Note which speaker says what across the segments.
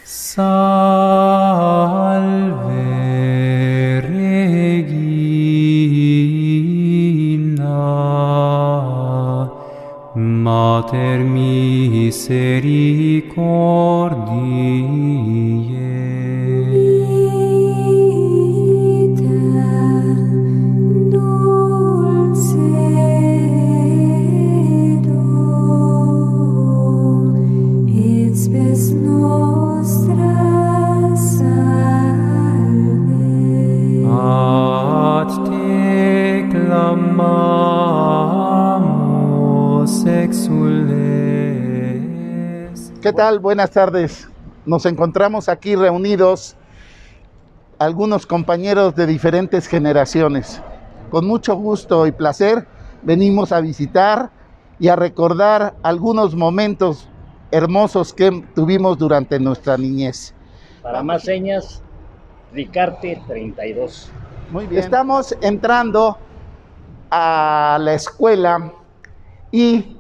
Speaker 1: Salve Regina, Mater misericordiae.
Speaker 2: ¿Qué tal? Buenas tardes. Nos encontramos aquí reunidos algunos compañeros de diferentes generaciones. Con mucho gusto y placer venimos a visitar y a recordar algunos momentos hermosos que tuvimos durante nuestra niñez.
Speaker 3: Para más señas, Ricarte 32.
Speaker 2: Muy bien. Estamos entrando a la escuela y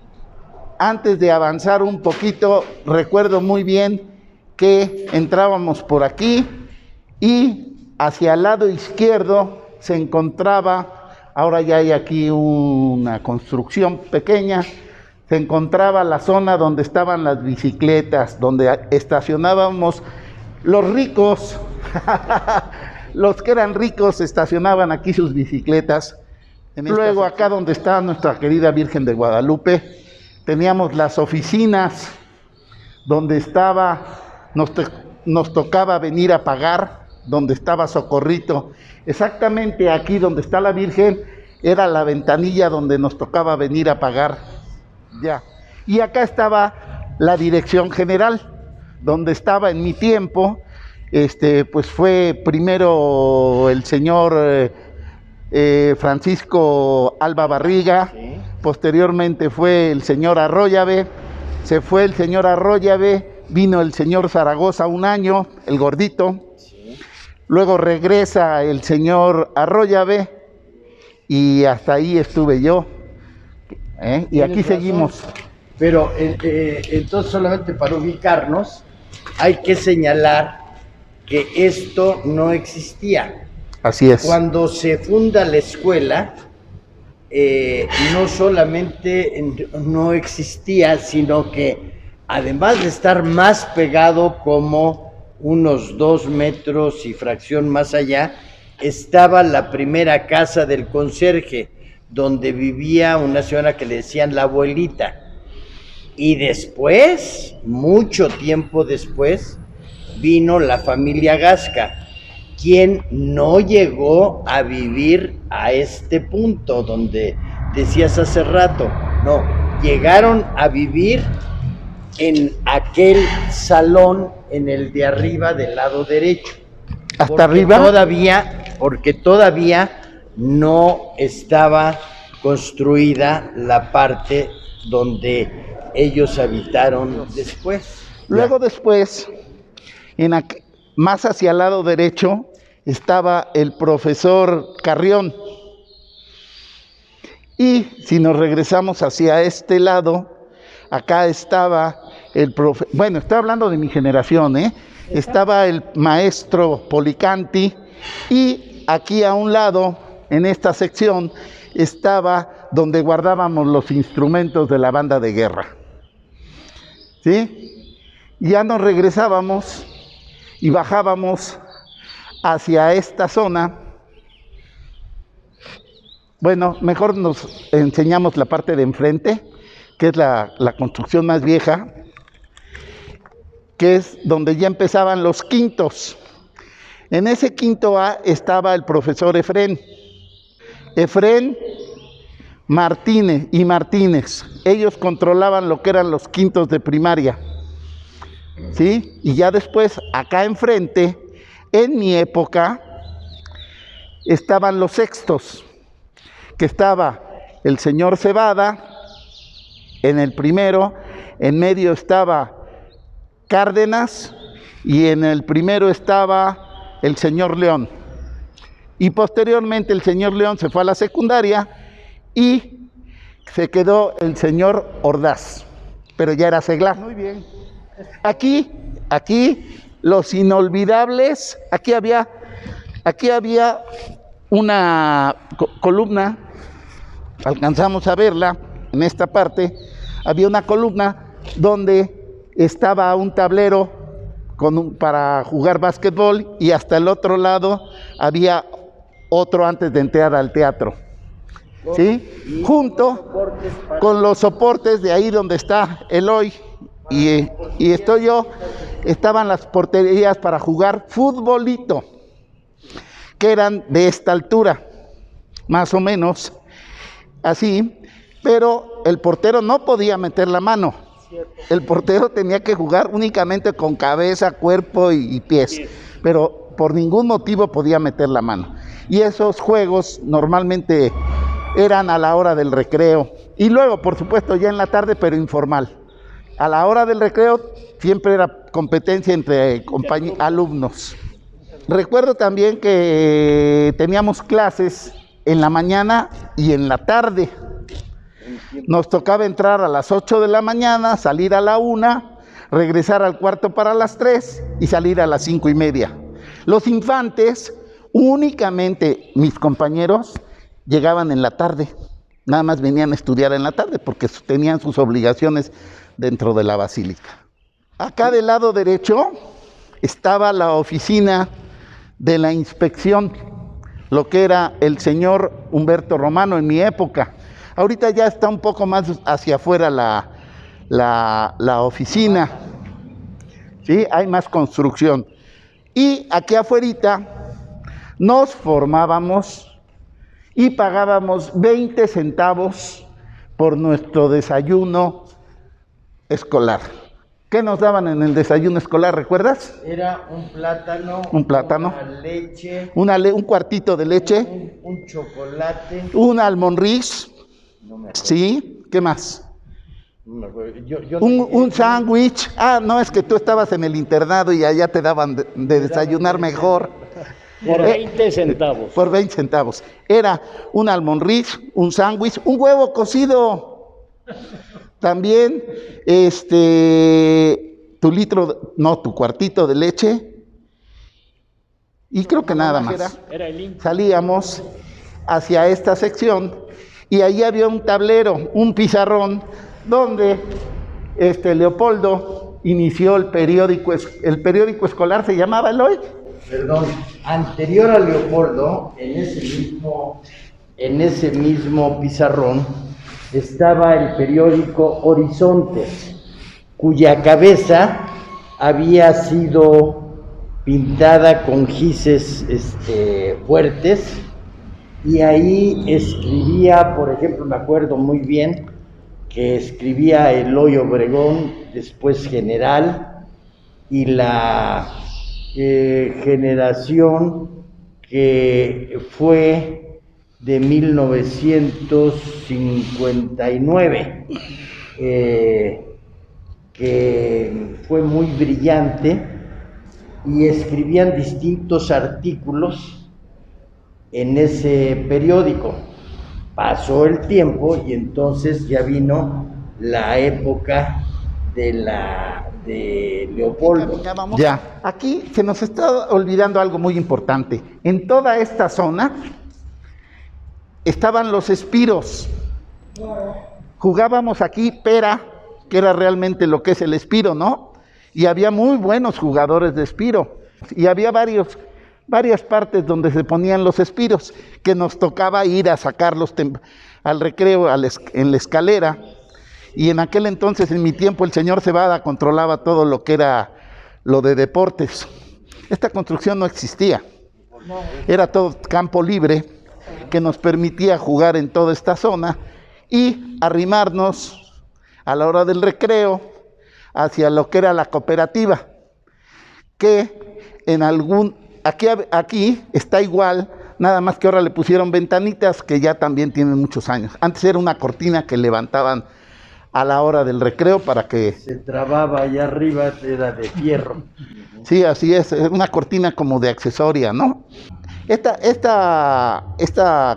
Speaker 2: antes de avanzar un poquito, recuerdo muy bien que entrábamos por aquí y hacia el lado izquierdo se encontraba, ahora ya hay aquí una construcción pequeña, se encontraba la zona donde estaban las bicicletas, donde estacionábamos los ricos, los que eran ricos estacionaban aquí sus bicicletas. Luego acá donde está nuestra querida Virgen de Guadalupe, teníamos las oficinas donde nos tocaba venir a pagar, donde estaba Socorrito. Exactamente aquí donde está la Virgen era la ventanilla donde nos tocaba venir a pagar. Ya. Y acá estaba la dirección general, donde estaba en mi tiempo, pues fue primero el señor Francisco Alba Barriga, sí. Posteriormente fue el señor Arroyave, se fue el señor Arroyave, vino el señor Zaragoza un año, el gordito, sí. Luego regresa el señor Arroyave y hasta ahí estuve yo, y aquí seguimos.
Speaker 3: Pero entonces solamente para ubicarnos hay que señalar que esto no existía.
Speaker 2: Así es.
Speaker 3: Cuando se funda la escuela, no solamente no existía, sino que además de estar más pegado como unos 2 metros y fracción más allá, estaba la primera casa del conserje, donde vivía una señora que le decían la abuelita. Y después, mucho tiempo después, vino la familia Gasca, quien no llegó a vivir a este punto donde decías hace rato, no, llegaron a vivir en aquel salón, en el de arriba del lado derecho.
Speaker 2: ¿Hasta arriba?
Speaker 3: Porque todavía no estaba construida la parte donde ellos habitaron después.
Speaker 2: Luego después, más hacia el lado derecho, estaba el profesor Carrión. Y si nos regresamos hacia este lado, acá estaba bueno, estoy hablando de mi generación, estaba el maestro Policanti, y aquí a un lado, en esta sección, estaba donde guardábamos los instrumentos de la banda de guerra. ¿Sí? Ya nos regresábamos y bajábamos hacia esta zona. Bueno, mejor nos enseñamos la parte de enfrente, que es la construcción más vieja, que es donde ya empezaban los quintos. En ese quinto A estaba el profesor Efrén Martínez y Martínez. Ellos controlaban lo que eran los quintos de primaria, ¿sí? Y ya después, acá enfrente, en mi época, estaban los sextos, que estaba el señor Cebada en el primero, en medio estaba Cárdenas y en el primero estaba el señor León. Y posteriormente el señor León se fue a la secundaria y se quedó el señor Ordaz, pero ya era seglar. Muy bien. Aquí los inolvidables, aquí había una columna, alcanzamos a verla en esta parte, había una columna donde estaba un tablero para jugar básquetbol y hasta el otro lado había otro antes de entrar al teatro, ¿sí? Junto con los soportes de ahí donde está Eloy y estoy yo, estaban las porterías para jugar futbolito, que eran de esta altura, más o menos, así, pero el portero no podía meter la mano. El portero tenía que jugar únicamente con cabeza, cuerpo y pies, pero por ningún motivo podía meter la mano. Y esos juegos normalmente eran a la hora del recreo. Y luego, por supuesto, ya en la tarde, pero informal. A la hora del recreo siempre era competencia entre alumnos. Recuerdo también que teníamos clases en la mañana y en la tarde. Nos tocaba entrar a las 8 de la mañana, salir a la 1, regresar al cuarto para las 3 y salir a las 5:30. Los infantes, únicamente mis compañeros, llegaban en la tarde. Nada más venían a estudiar en la tarde porque tenían sus obligaciones dentro de la basílica. Acá del lado derecho estaba la oficina de la inspección, lo que era el señor Humberto Romano en mi época. Ahorita ya está un poco más hacia afuera la oficina, ¿sí? Hay más construcción. Y aquí afuerita nos formábamos y pagábamos 20 centavos por nuestro desayuno escolar. ¿Qué nos daban en el desayuno escolar, recuerdas?
Speaker 3: Era un plátano.
Speaker 2: Un plátano.
Speaker 3: Una leche.
Speaker 2: Un cuartito de leche.
Speaker 3: Un chocolate.
Speaker 2: Un almonriz.
Speaker 3: No me acuerdo.
Speaker 2: Sí, ¿qué más?
Speaker 3: No me acuerdo.
Speaker 2: Un sándwich. Ah, no, es que tú estabas en el internado y allá te daban de desayunar mejor.
Speaker 4: Por 20 centavos.
Speaker 2: Por 20 centavos. Era un almonriz, un sándwich, un huevo cocido. También, tu cuartito de leche. Y creo que nada más. Salíamos hacia esta sección y ahí había un tablero, un pizarrón, donde Leopoldo inició el periódico escolar. ¿Se llamaba, Eloy?
Speaker 3: Perdón, anterior a Leopoldo, en ese mismo pizarrón, estaba el periódico Horizontes, cuya cabeza había sido pintada con gises fuertes, y ahí escribía, por ejemplo, me acuerdo muy bien, que escribía Eloy Obregón, después general, y la generación que fue de 1959, que fue muy brillante, y escribían distintos artículos en ese periódico. Pasó el tiempo y entonces ya vino la época de Leopoldo.
Speaker 2: Ya, aquí se nos está olvidando algo muy importante. En toda esta zona estaban los espiros. Jugábamos aquí pera, que era realmente lo que es el espiro, ¿no? Y había muy buenos jugadores de espiro. Y había varias partes donde se ponían los espiros, que nos tocaba ir a sacarlos al recreo, en la escalera. Y en aquel entonces, en mi tiempo, el señor Cebada controlaba todo lo que era lo de deportes. Esta construcción no existía. Era todo campo libre que nos permitía jugar en toda esta zona y arrimarnos a la hora del recreo hacia lo que era la cooperativa, que aquí está igual, nada más que ahora le pusieron ventanitas que ya también tienen muchos años. Antes era una cortina que levantaban a la hora del recreo para que...
Speaker 3: Se trababa allá arriba, era de fierro.
Speaker 2: Sí, así es una cortina como de accesoria, ¿no? Esta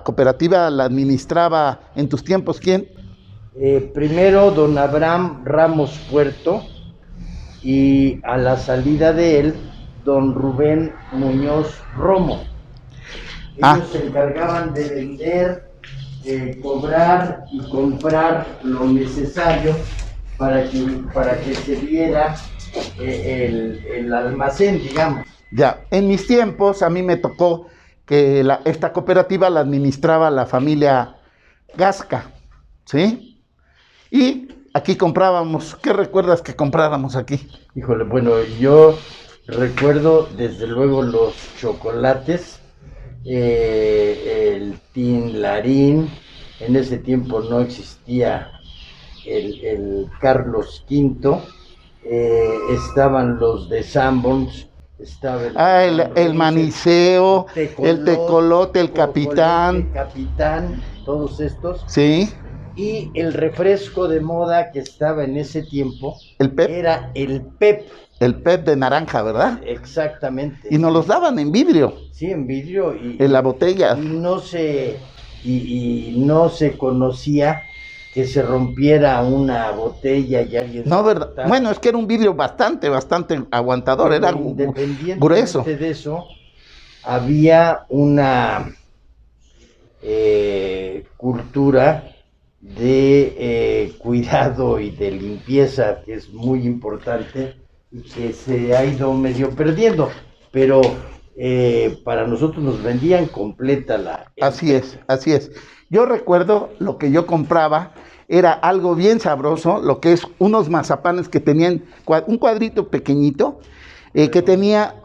Speaker 2: cooperativa la administraba en tus tiempos, ¿quién?
Speaker 3: Primero don Abraham Ramos Puerto, y a la salida de él don Rubén Muñoz Romo. Ellos se encargaban de vender, cobrar y comprar lo necesario para que se diera el almacén, digamos.
Speaker 2: Ya, en mis tiempos a mí me tocó que esta cooperativa la administraba la familia Gasca, ¿sí? Y aquí comprábamos, ¿qué recuerdas que compráramos aquí?
Speaker 3: Híjole, bueno, yo recuerdo desde luego los chocolates, el Tinlarín. En ese tiempo no existía el Carlos V, estaban los de Sanborns, estaba
Speaker 2: el maniceo, el tecolote, el capitán.
Speaker 3: Capitán, todos estos.
Speaker 2: Sí.
Speaker 3: Y el refresco de moda que estaba en ese tiempo
Speaker 2: El Pep.
Speaker 3: era el Pep.
Speaker 2: El Pep de naranja, ¿verdad?
Speaker 3: Exactamente.
Speaker 2: Y nos los daban en vidrio.
Speaker 3: Sí, en vidrio.
Speaker 2: En la botella.
Speaker 3: Y no se conocía que se rompiera una botella y alguien...
Speaker 2: No, ¿verdad? Bueno, es que era un vidrio bastante aguantador, era grueso.
Speaker 3: De eso, había una cultura de cuidado y de limpieza que es muy importante y que se ha ido medio perdiendo, pero para nosotros nos vendían completa la...
Speaker 2: Así es. Yo recuerdo lo que yo compraba, era algo bien sabroso, lo que es unos mazapanes que tenían un cuadrito pequeñito, que tenía,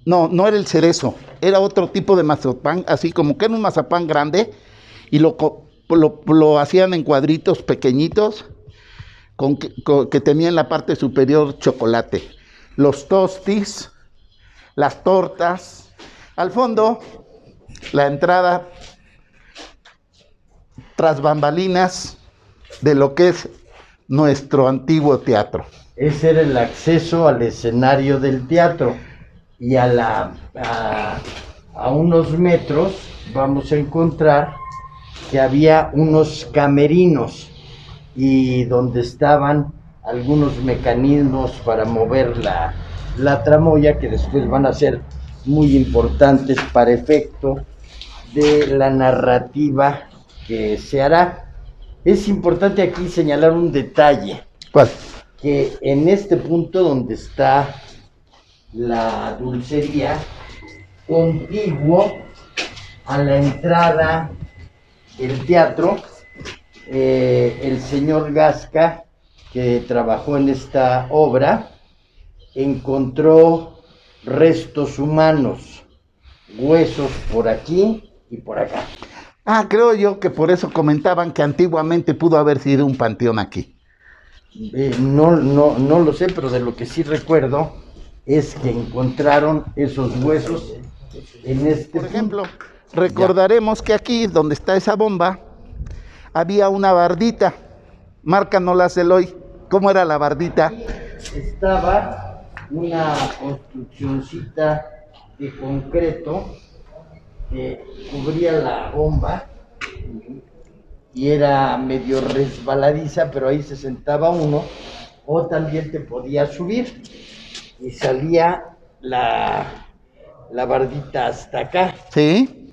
Speaker 2: no era el cerezo, era otro tipo de mazapán, así como que era un mazapán grande, y lo hacían en cuadritos pequeñitos, que tenía en la parte superior chocolate. Los tostis, las tortas, al fondo, la entrada tras bambalinas de lo que es nuestro antiguo teatro.
Speaker 3: Ese era el acceso al escenario del teatro, y a unos metros vamos a encontrar que había unos camerinos y donde estaban algunos mecanismos para mover la tramoya, que después van a ser muy importantes para efecto de la narrativa que se hará. Es importante aquí señalar un detalle.
Speaker 2: ¿Cuál?
Speaker 3: Que en este punto donde está la dulcería, contiguo a la entrada del teatro, el señor Gasca, que trabajó en esta obra, encontró restos humanos, huesos por aquí y por acá.
Speaker 2: Creo yo que por eso comentaban que antiguamente pudo haber sido un panteón aquí.
Speaker 3: No lo sé, pero de lo que sí recuerdo es que encontraron esos huesos en este...
Speaker 2: Por ejemplo, recordaremos que aquí, donde está esa bomba, había una bardita. Márcanos, Eloy, ¿cómo era la bardita?
Speaker 3: Estaba una construccioncita de concreto que cubría la bomba y era medio resbaladiza, pero ahí se sentaba uno, o también te podías subir y salía la bardita hasta acá.
Speaker 2: Sí.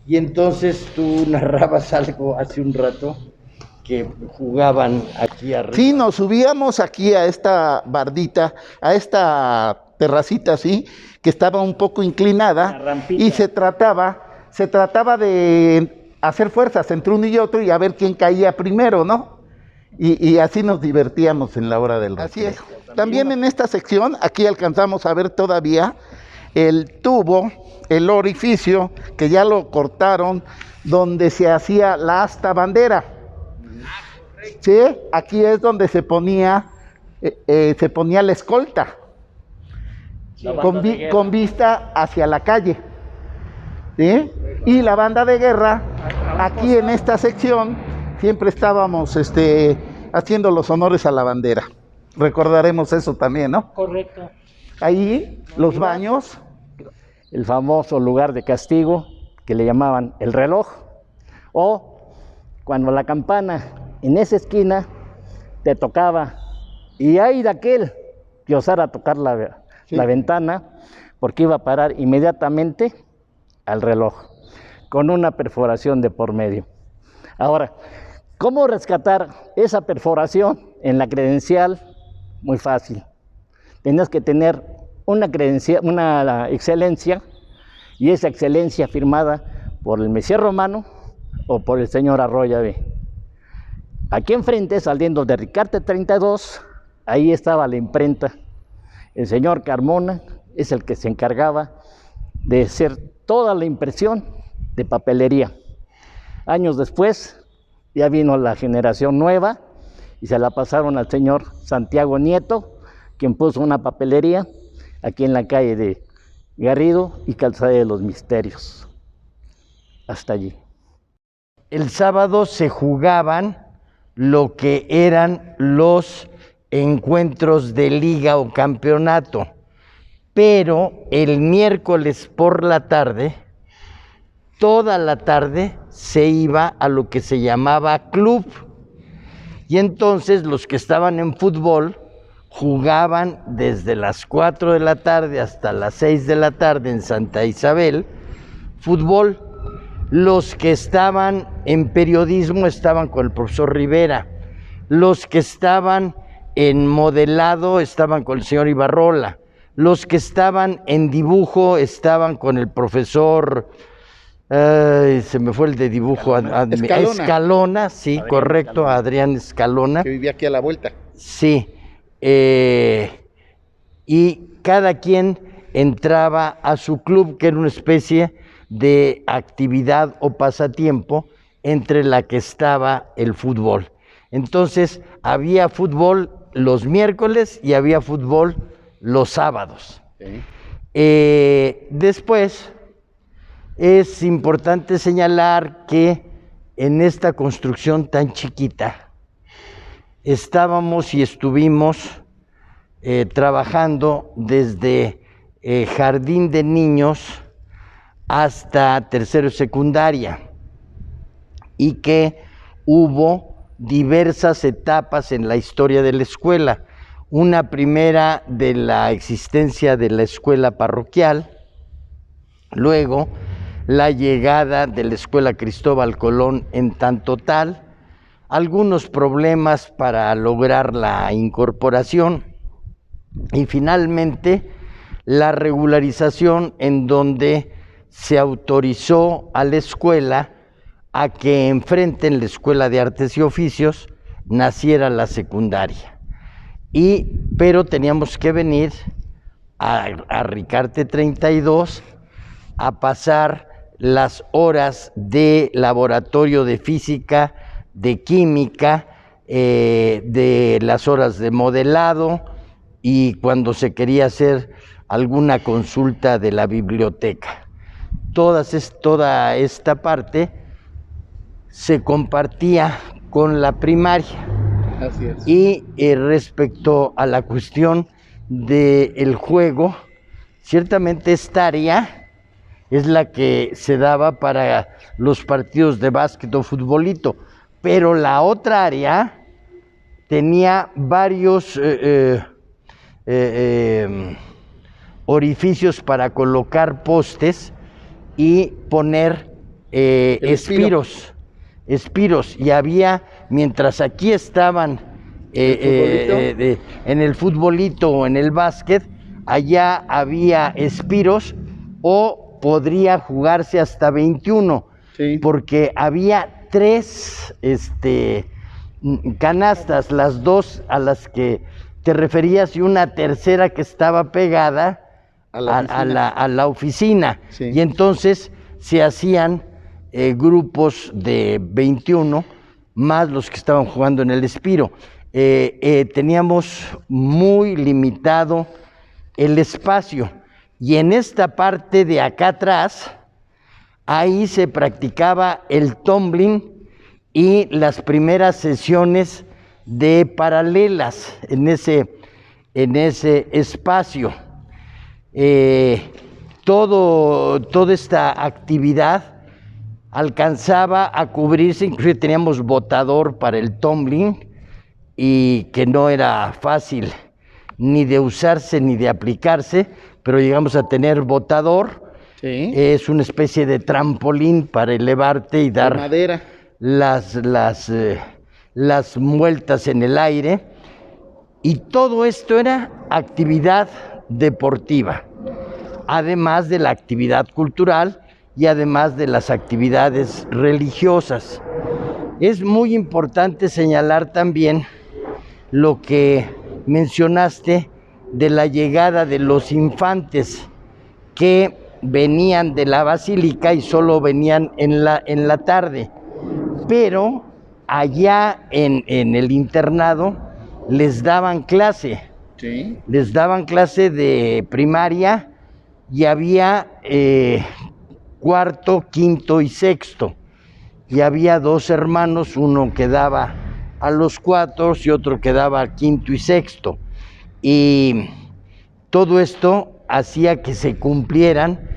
Speaker 3: Y entonces tú narrabas algo hace un rato que jugaban aquí arriba.
Speaker 2: Sí, nos subíamos aquí a esta bardita, a esta terracita así, que estaba un poco inclinada, y se trataba de hacer fuerzas entre uno y otro y a ver quién caía primero, ¿no? Y así nos divertíamos en la hora del recreo. Así es. También en esta sección, aquí alcanzamos a ver todavía el tubo, el orificio, que ya lo cortaron, donde se hacía la asta bandera. ¿Sí? Aquí es donde se ponía la escolta, con vista hacia la calle. ¿Sí? Y la banda de guerra, aquí en esta sección, siempre estábamos haciendo los honores a la bandera. Recordaremos eso también, ¿no?
Speaker 4: Correcto.
Speaker 2: Ahí, los baños.
Speaker 4: El famoso lugar de castigo que le llamaban el reloj, o cuando la campana en esa esquina te tocaba, y hay de aquel que osara tocar la ventana, porque iba a parar inmediatamente al reloj, con una perforación de por medio. Ahora, ¿cómo rescatar esa perforación en la credencial? Muy fácil. Tenías que tener una credencial, una excelencia, y esa excelencia firmada por el Messier Romano o por el señor Arroyo B. Aquí enfrente, saliendo de Ricarte 32, ahí estaba la imprenta. El señor Carmona es el que se encargaba de hacer toda la impresión de papelería. Años después ya vino la generación nueva y se la pasaron al señor Santiago Nieto, quien puso una papelería aquí en la calle de Garrido y Calzada de los Misterios. Hasta allí.
Speaker 3: El sábado se jugaban lo que eran los encuentros de liga o campeonato, pero el miércoles por la tarde, toda la tarde, se iba a lo que se llamaba club, y entonces los que estaban en fútbol jugaban desde las 4 de la tarde hasta las 6 de la tarde en Santa Isabel, fútbol. Los que estaban en periodismo estaban con el profesor Rivera, los que estaban en modelado estaban con el señor Ibarrola, los que estaban en dibujo estaban con el profesor, se me fue el de dibujo, Escalona, sí, Adrián correcto, Escalona. Adrián Escalona.
Speaker 2: Que vivía aquí a la vuelta.
Speaker 3: Sí, y cada quien entraba a su club, que era una especie de actividad o pasatiempo entre la que estaba el fútbol. Entonces, había fútbol los miércoles y había fútbol los sábados. Sí. Después, es importante señalar que en esta construcción tan chiquita, estábamos y estuvimos trabajando desde jardín de niños hasta tercero y secundaria, y que hubo diversas etapas en la historia de la escuela. Una primera de la existencia de la escuela parroquial, luego la llegada de la escuela Cristóbal Colón en tanto tal, algunos problemas para lograr la incorporación y finalmente la regularización, en donde se autorizó a la escuela a que enfrente en la Escuela de Artes y Oficios naciera la secundaria. Pero teníamos que venir a Ricarte 32 a pasar las horas de laboratorio de física, de química, de las horas de modelado y cuando se quería hacer alguna consulta de la biblioteca. Toda esta parte se compartía con la primaria.
Speaker 2: Así es.
Speaker 3: Y respecto a la cuestión del juego, ciertamente esta área es la que se daba para los partidos de básquet o futbolito, pero la otra área tenía varios orificios para colocar postes y poner espiros, y había, mientras aquí estaban en el futbolito o en el básquet, allá había espiros, o podría jugarse hasta 21, sí, porque había 3 canastas, las 2 a las que te referías y una tercera que estaba pegada a la oficina. Sí. Y entonces se hacían grupos de 21 más los que estaban jugando en el espiro. Teníamos muy limitado el espacio, y en esta parte de acá atrás, ahí se practicaba el tumbling y las primeras sesiones de paralelas en ese espacio. Toda esta actividad alcanzaba a cubrirse, inclusive teníamos botador para el tumbling, y que no era fácil ni de usarse ni de aplicarse, pero llegamos a tener botador.
Speaker 2: Sí.
Speaker 3: Es una especie de trampolín para elevarte y
Speaker 2: De
Speaker 3: dar
Speaker 2: madera.
Speaker 3: las vueltas en el aire. Y todo esto era actividad deportiva, además de la actividad cultural y además de las actividades religiosas. Es muy importante señalar también lo que mencionaste de la llegada de los infantes que venían de la basílica y solo venían en la tarde, pero allá en el internado les daban clase.
Speaker 2: Sí.
Speaker 3: Les daban clase de primaria y había cuarto, quinto y sexto. Y había dos hermanos, uno que daba a los cuartos y otro que daba al quinto y sexto. Y todo esto hacía que se cumplieran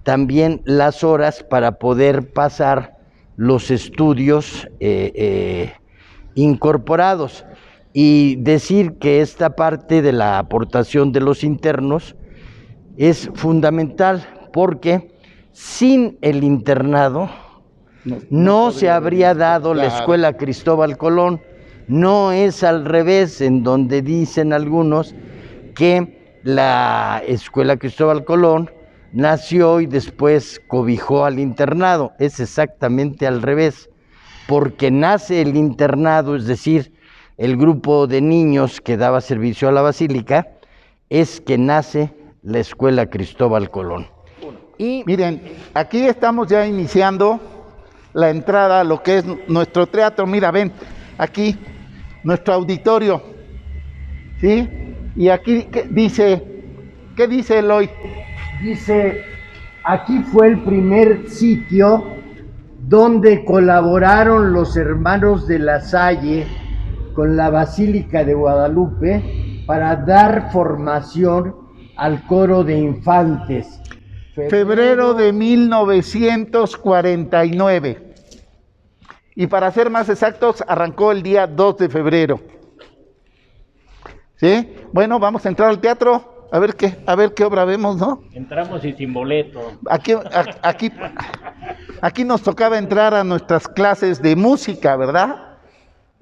Speaker 3: también las horas para poder pasar los estudios incorporados. Y decir que esta parte de la aportación de los internos es fundamental, porque sin el internado no se habría dado la Escuela Cristóbal Colón. No es al revés, en donde dicen algunos que la Escuela Cristóbal Colón nació y después cobijó al internado. Es exactamente al revés, porque nace el internado, es decir, el grupo de niños que daba servicio a la basílica, es que nace la Escuela Cristóbal Colón. Y
Speaker 2: miren, aquí estamos ya iniciando la entrada a lo que es nuestro teatro. Mira, ven, aquí nuestro auditorio, ¿sí? Y aquí ¿qué dice Eloy?
Speaker 3: dice, aquí fue el primer sitio donde colaboraron los hermanos de La Salle con la Basílica de Guadalupe para dar formación al coro de infantes.
Speaker 2: Febrero de 1949. Y para ser más exactos, arrancó el día 2 de febrero. ¿Sí? Bueno, vamos a entrar al teatro, a ver qué obra vemos, ¿no?
Speaker 4: Entramos y sin boleto.
Speaker 2: Aquí nos tocaba entrar a nuestras clases de música, ¿verdad?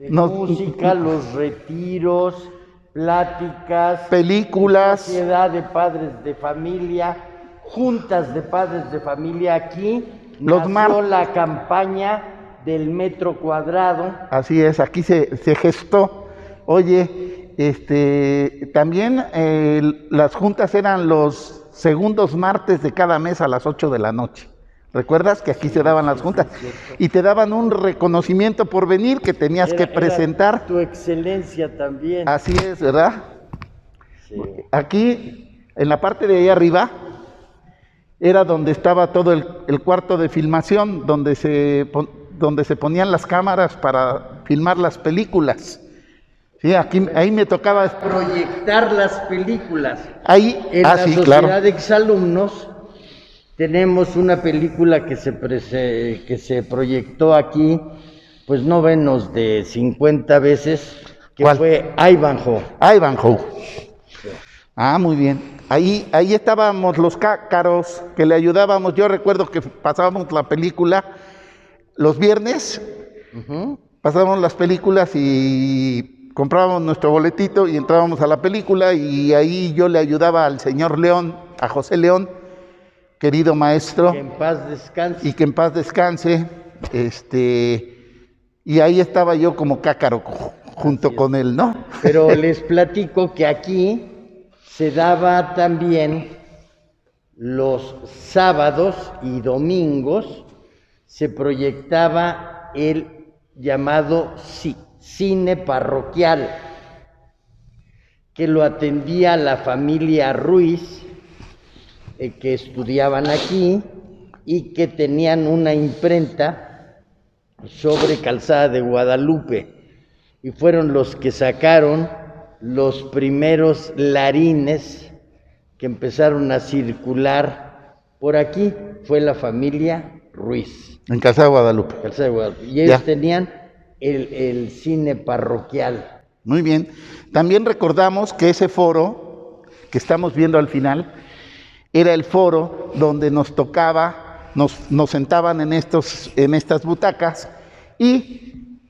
Speaker 3: Música, los retiros, pláticas,
Speaker 2: películas,
Speaker 3: sociedad de padres de familia, juntas de padres de familia. Aquí nació la campaña del metro cuadrado.
Speaker 2: Así es, aquí se gestó. Oye, también las juntas eran los segundos martes de cada mes a las 8 de la noche. ¿Recuerdas que aquí se daban las juntas? Y te daban un reconocimiento por venir que tenías que presentar.
Speaker 3: Tu excelencia también.
Speaker 2: Así es, ¿verdad? Sí. Aquí, en la parte de ahí arriba, era donde estaba todo el cuarto de filmación, donde se ponían las cámaras para filmar las películas. Sí, ahí me tocaba
Speaker 3: proyectar las películas.
Speaker 2: Ahí,
Speaker 3: en la
Speaker 2: sí,
Speaker 3: sociedad
Speaker 2: claro.
Speaker 3: de exalumnos tenemos una película que se proyectó aquí, pues no menos de 50 veces, que
Speaker 2: ¿cuál?
Speaker 3: Fue Ivanhoe.
Speaker 2: Ivanhoe. Sí. Ah, muy bien. Ahí estábamos los cácaros que le ayudábamos. Yo recuerdo que pasábamos la película los viernes, pasábamos las películas y comprábamos nuestro boletito y entrábamos a la película, y ahí yo le ayudaba al señor León, a José León, querido maestro.
Speaker 3: Que en paz descanse.
Speaker 2: Y que en paz descanse. Y ahí estaba yo como cácaro junto con él, ¿no?
Speaker 3: Pero les platico que aquí se daba también los sábados y domingos, se proyectaba el llamado cine parroquial, que lo atendía la familia Ruiz, que estudiaban aquí y que tenían una imprenta sobre Calzada de Guadalupe, y fueron los que sacaron los primeros larines que empezaron a circular por aquí. Fue la familia Ruiz.
Speaker 2: En Calzada de Guadalupe.
Speaker 3: Calzada de Guadalupe. Y ellos tenían el cine parroquial.
Speaker 2: Muy bien. También recordamos que ese foro que estamos viendo al final era el foro donde nos tocaba, nos sentaban en estas butacas, y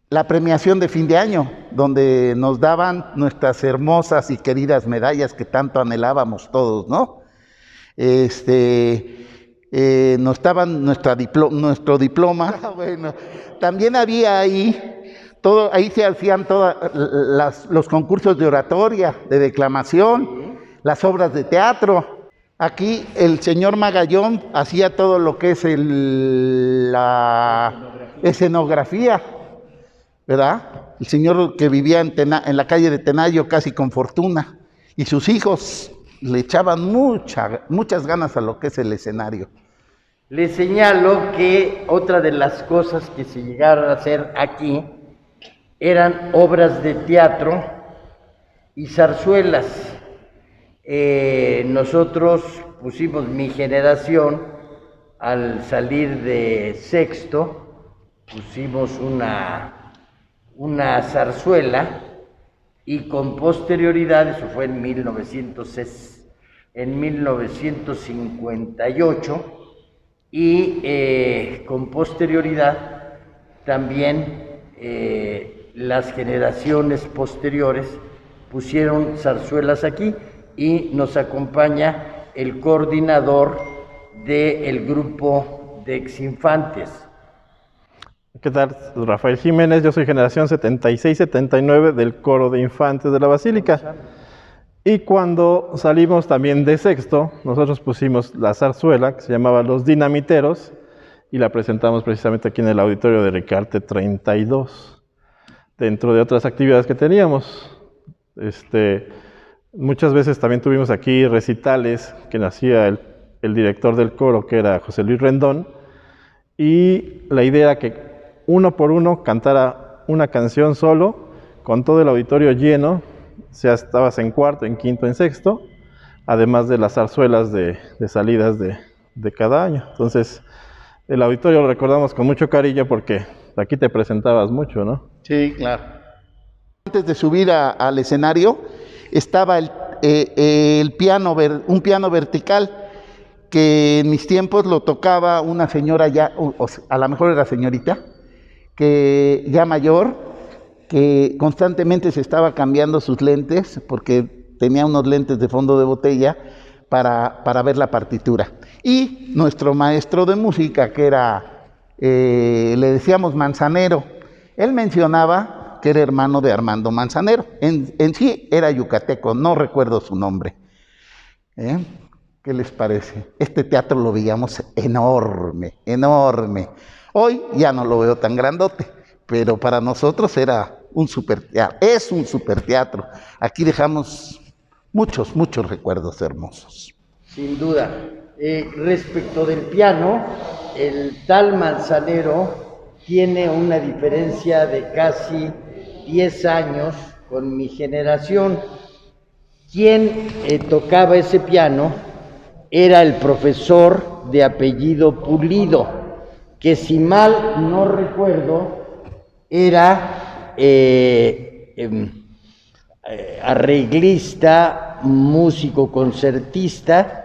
Speaker 2: la premiación de fin de año, donde nos daban nuestras hermosas y queridas medallas que tanto anhelábamos todos, ¿no? Nos daban nuestro diploma. Bueno, también había ahí se hacían todos los concursos de oratoria, de declamación, las obras de teatro. Aquí el señor Magallón hacía todo lo que es la escenografía, ¿verdad? El señor que vivía en la calle de Tenayo, casi con fortuna, y sus hijos le echaban muchas ganas a lo que es el escenario.
Speaker 3: Les señalo que otra de las cosas que se llegaron a hacer aquí eran obras de teatro y zarzuelas. Nosotros pusimos, mi generación, al salir de sexto, pusimos una zarzuela, y con posterioridad, eso fue en 1958, y con posterioridad también las generaciones posteriores pusieron zarzuelas aquí, y nos acompaña el coordinador del grupo de exinfantes.
Speaker 5: ¿Qué tal? Rafael Jiménez, yo soy generación 76-79 del coro de infantes de la Basílica. Y cuando salimos también de sexto, nosotros pusimos la zarzuela que se llamaba Los Dinamiteros, y la presentamos precisamente aquí en el auditorio de Ricarte 32, dentro de otras actividades que teníamos. Muchas veces también tuvimos aquí recitales que hacía el director del coro, que era José Luis Rendón, y la idea era que uno por uno cantara una canción solo, con todo el auditorio lleno, sea estabas en cuarto, en quinto, en sexto, además de las zarzuelas de salidas de cada año. Entonces, el auditorio lo recordamos con mucho cariño porque aquí te presentabas mucho, ¿no?
Speaker 2: Sí, claro. Antes de subir al escenario, estaba un piano vertical, que en mis tiempos lo tocaba una señora ya, a lo mejor era señorita, que ya mayor, que constantemente se estaba cambiando sus lentes, porque tenía unos lentes de fondo de botella para ver la partitura. Y nuestro maestro de música, que era, le decíamos Manzanero, él mencionaba que era hermano de Armando Manzanero. En sí era yucateco, no recuerdo su nombre. ¿Qué les parece? Este teatro lo veíamos enorme, enorme. Hoy ya no lo veo tan grandote, pero para nosotros era un superteatro, es un superteatro. Aquí dejamos muchos recuerdos hermosos.
Speaker 3: Sin duda. Respecto del piano, el tal Manzanero tiene una diferencia de casi 10 años con mi generación. Quien tocaba ese piano era el profesor de apellido Pulido, que si mal no recuerdo era arreglista, músico concertista,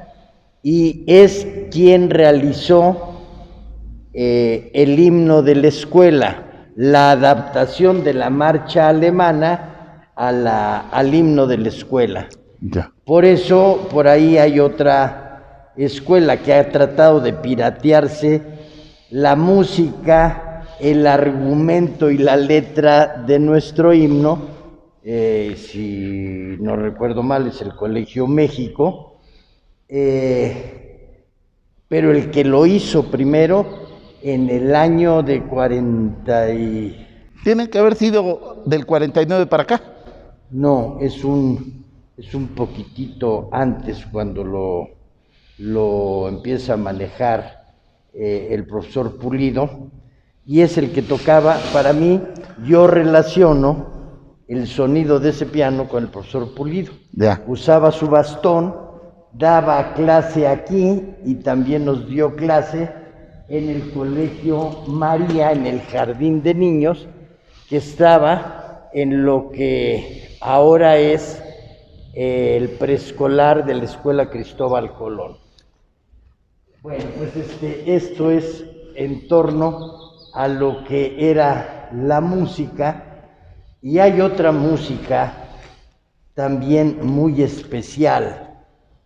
Speaker 3: y es quien realizó el himno de la escuela, la adaptación de la marcha alemana al himno de la escuela.
Speaker 2: Ya.
Speaker 3: Por eso, por ahí hay otra escuela que ha tratado de piratearse la música, el argumento y la letra de nuestro himno. Si no recuerdo mal, es el Colegio México, pero el que lo hizo primero en el año de 40 y...
Speaker 2: Tienen que haber sido del 49 para acá.
Speaker 3: No, es un poquitito antes, cuando lo empieza a manejar el profesor Pulido, y es el que tocaba. Para mí, yo relaciono el sonido de ese piano con el profesor Pulido.
Speaker 2: Ya.
Speaker 3: Usaba su bastón, daba clase aquí y también nos dio clase en el Colegio María, en el jardín de niños, que estaba en lo que ahora es el preescolar de la Escuela Cristóbal Colón. Bueno, pues esto es en torno a lo que era la música, y hay otra música también muy especial,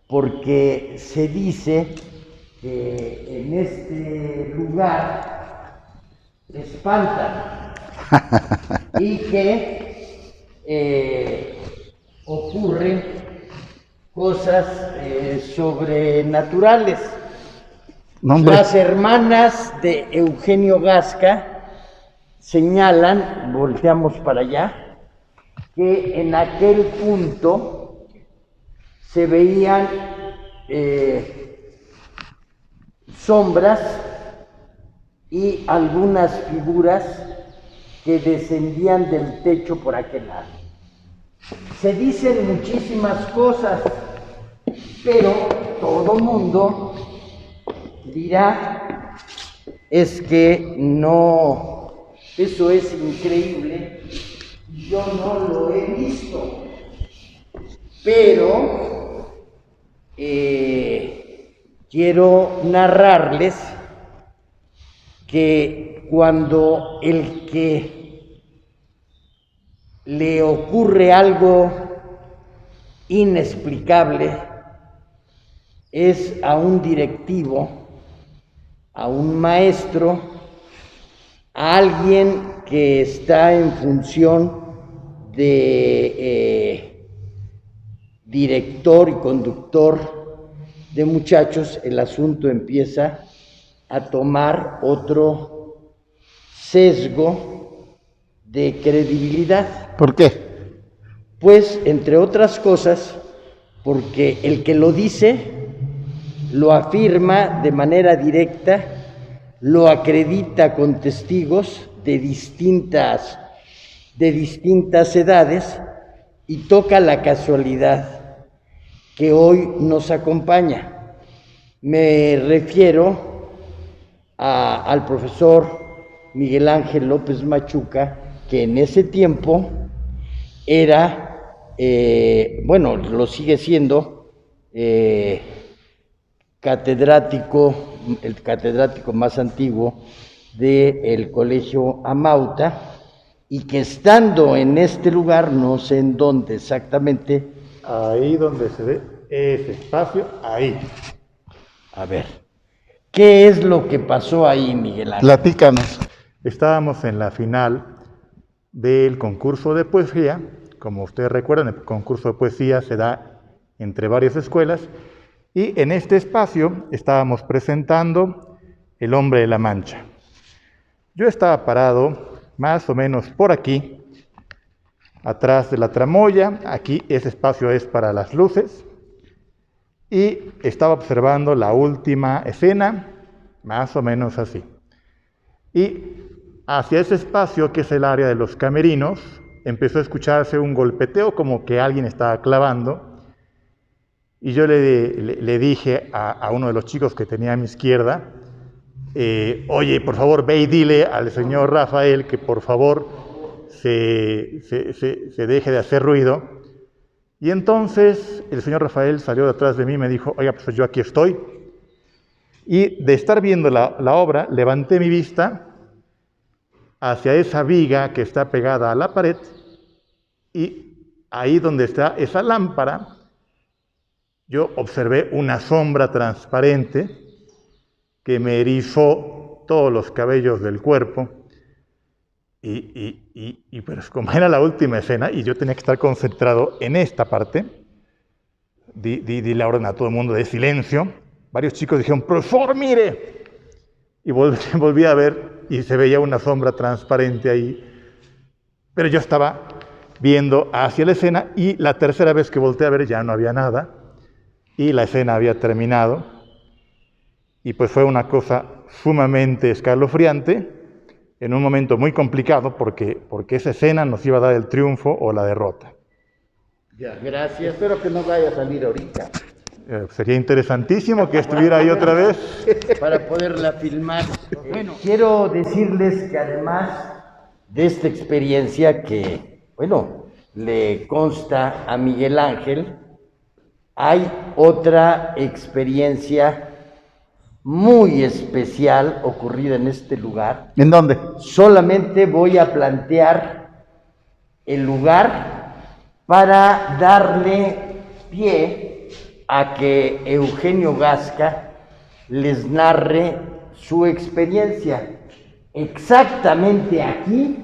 Speaker 3: porque se dice que en este lugar espantan y que ocurren cosas sobrenaturales. Las hermanas de Eugenio Gasca señalan, volteamos para allá, que en aquel punto se veían sombras y algunas figuras que descendían del techo por aquel lado. Se dicen muchísimas cosas, pero todo mundo dirá, es que no, eso es increíble, yo no lo he visto, pero quiero narrarles que cuando el que le ocurre algo inexplicable es a un directivo, a un maestro, a alguien que está en función de director y conductor de muchachos, el asunto empieza a tomar otro sesgo de credibilidad.
Speaker 2: ¿Por qué?
Speaker 3: Pues, entre otras cosas, porque el que lo dice lo afirma de manera directa, lo acredita con testigos de distintas edades, y toca la casualidad que hoy nos acompaña. Me refiero al profesor Miguel Ángel López Machuca, que en ese tiempo era, bueno, lo sigue siendo, catedrático, el catedrático más antiguo del Colegio Amauta, y que estando en este lugar, no sé en dónde exactamente.
Speaker 6: Ahí donde se ve ese espacio, ahí.
Speaker 3: A ver, ¿qué es lo que pasó ahí, Miguel Ángel?
Speaker 2: Platícanos.
Speaker 6: Estábamos en la final del concurso de poesía. Como ustedes recuerdan, el concurso de poesía se da entre varias escuelas, y en este espacio estábamos presentando El hombre de la Mancha. Yo estaba parado más o menos por aquí, atrás de la tramoya. Aquí ese espacio es para las luces, y estaba observando la última escena, más o menos así. Y hacia ese espacio, que es el área de los camerinos, empezó a escucharse un golpeteo, como que alguien estaba clavando, y yo le dije a uno de los chicos que tenía a mi izquierda, oye, por favor, ve y dile al señor Rafael que por favor se deje de hacer ruido. Y entonces el señor Rafael salió de atrás de mí y me dijo, oiga, pues yo aquí estoy. Y de estar viendo la obra, levanté mi vista hacia esa viga que está pegada a la pared, y ahí donde está esa lámpara, yo observé una sombra transparente que me erizó todos los cabellos del cuerpo, y pues como era la última escena y yo tenía que estar concentrado en esta parte, di la orden a todo el mundo de silencio. Varios chicos dijeron, profesor, mire, y volví a ver y se veía una sombra transparente ahí, pero yo estaba viendo hacia la escena, y la tercera vez que volteé a ver ya no había nada y la escena había terminado. Y pues fue una cosa sumamente escalofriante, en un momento muy complicado, porque esa escena nos iba a dar el triunfo o la derrota.
Speaker 3: Ya, gracias.
Speaker 2: Espero que no vaya a salir ahorita.
Speaker 6: Sería interesantísimo que estuviera ahí otra vez.
Speaker 3: Para poderla filmar. Bueno, quiero decirles que además de esta experiencia que, bueno, le consta a Miguel Ángel, hay otra experiencia muy especial ocurrida en este lugar.
Speaker 2: ¿En dónde?
Speaker 3: Solamente voy a plantear el lugar para darle pie a que Eugenio Gasca les narre su experiencia. Exactamente aquí.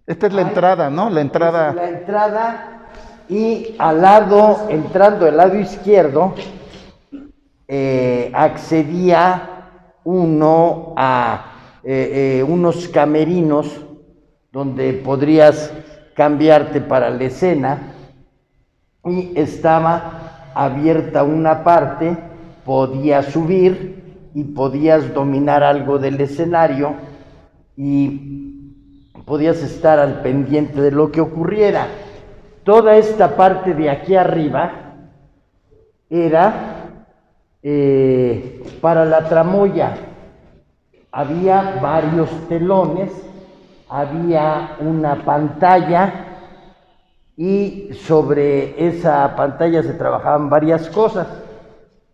Speaker 2: Esta es la entrada, ¿no? La entrada.
Speaker 3: Es la entrada, y al lado, entrando del lado izquierdo, accedía uno a unos camerinos donde podrías cambiarte para la escena, y estaba abierta una parte, podías subir y podías dominar algo del escenario y podías estar al pendiente de lo que ocurriera. Toda esta parte de aquí arriba era para la tramoya. Había varios telones, había una pantalla, y sobre esa pantalla se trabajaban varias cosas.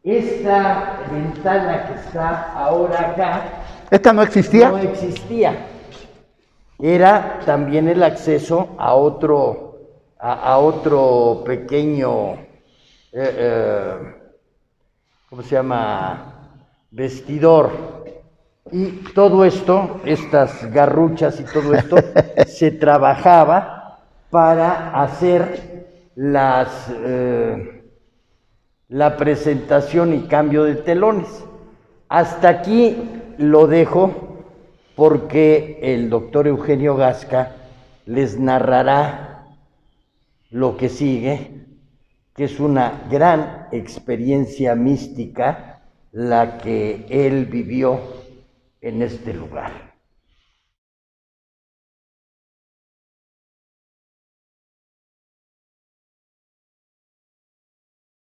Speaker 3: Esta ventana que está ahora acá,
Speaker 2: ¿Esta no existía?
Speaker 3: no existía. Era también el acceso a otro pequeño, ¿cómo se llama? Vestidor. Y todo esto, estas garruchas y todo esto, se trabajaba para hacer la presentación y cambio de telones. Hasta aquí lo dejo, porque el doctor Eugenio Gasca les narrará lo que sigue, que es una gran experiencia mística la que él vivió en este lugar.